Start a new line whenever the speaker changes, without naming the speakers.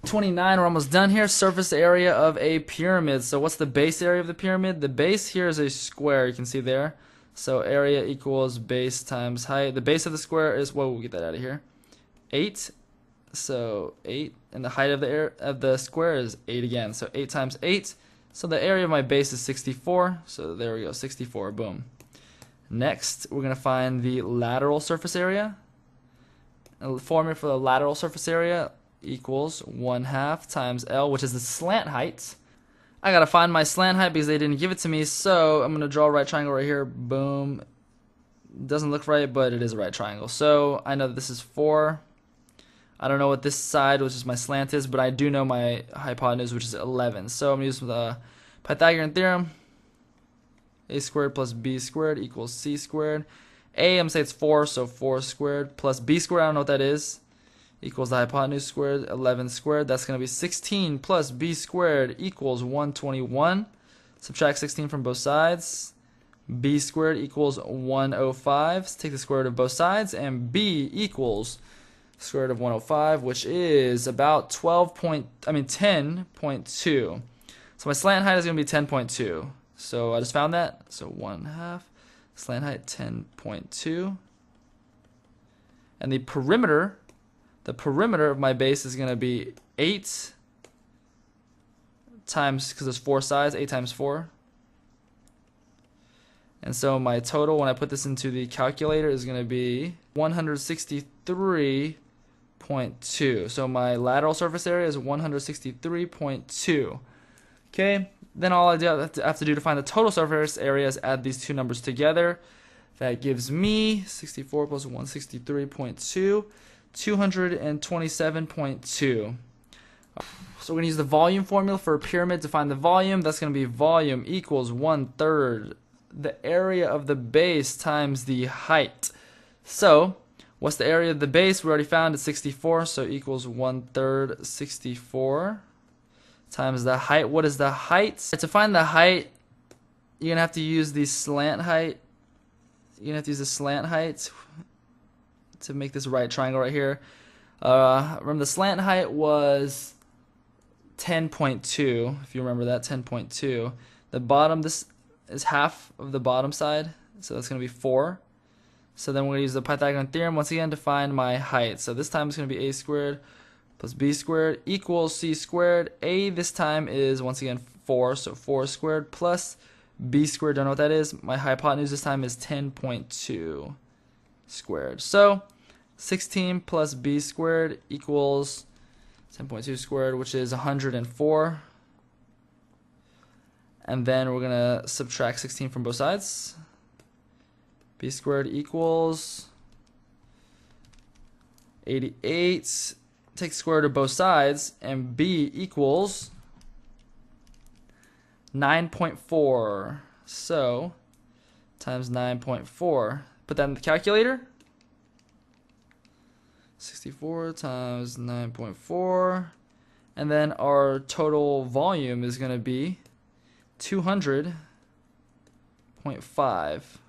29, we're almost done here. Surface area of a pyramid. So what's the base area of the pyramid? The base here is a square, you can see there. So area equals base times height. The base of the square is, whoa, we'll get that out of here. 8. So 8, and the height of the square is 8 again. So 8 times 8. So the area of my base is 64. So there we go, 64, boom. Next, we're gonna find the lateral surface area. And the formula for the lateral surface area equals 1/2 times L, which is the slant height. I gotta find my slant height because they didn't give it to me, so I'm gonna draw a right triangle right here. Boom. Doesn't look right, but it is a right triangle. So I know that this is 4. I don't know what this side, which is my slant, is, but I do know my hypotenuse, which is 11. So I'm gonna use the Pythagorean theorem. A squared plus b squared equals c squared. A, I'm gonna say it's 4, so 4 squared plus b squared, I don't know what that is, equals the hypotenuse squared, 11 squared. That's going to be 16 plus b squared equals 121. Subtract 16 from both sides. B squared equals 105. So take the square root of both sides, and b equals square root of 105, which is about 10.2. So my slant height is going to be 10.2. So I just found that. So 1/2 slant height 10.2, and the perimeter of my base is going to be 8 times, because there's 4 sides, 8 times 4. And so my total, when I put this into the calculator, is going to be 163.2. So my lateral surface area is 163.2. Okay, then all I have to do to find the total surface area is add these two numbers together. That gives me 64 plus 163.2, 227.2. So we're going to use the volume formula for a pyramid to find the volume. That's going to be volume equals 1/3 the area of the base times the height. So what's the area of the base? We already found it's 64, so equals 1/3 64 times the height. What is the height? To find the height, you're going to have to use the slant height. You're going to have to use the slant height to make this right triangle right here. Remember, the slant height was 10.2, if you remember that, 10.2. The bottom, this is half of the bottom side, so that's going to be 4. So then we're going to use the Pythagorean theorem once again to find my height. So this time it's going to be a squared plus b squared equals c squared. A this time is once again 4, so 4 squared plus b squared, don't know what that is. My hypotenuse this time is 10.2 squared. So 16 plus b squared equals 10.2 squared, which is 104. And then we're going to subtract 16 from both sides. B squared equals 88. Take the square root of both sides, and b equals 9.4. So times 9.4. Put that in the calculator. 64 times 9.4. And then our total volume is going to be 200.5.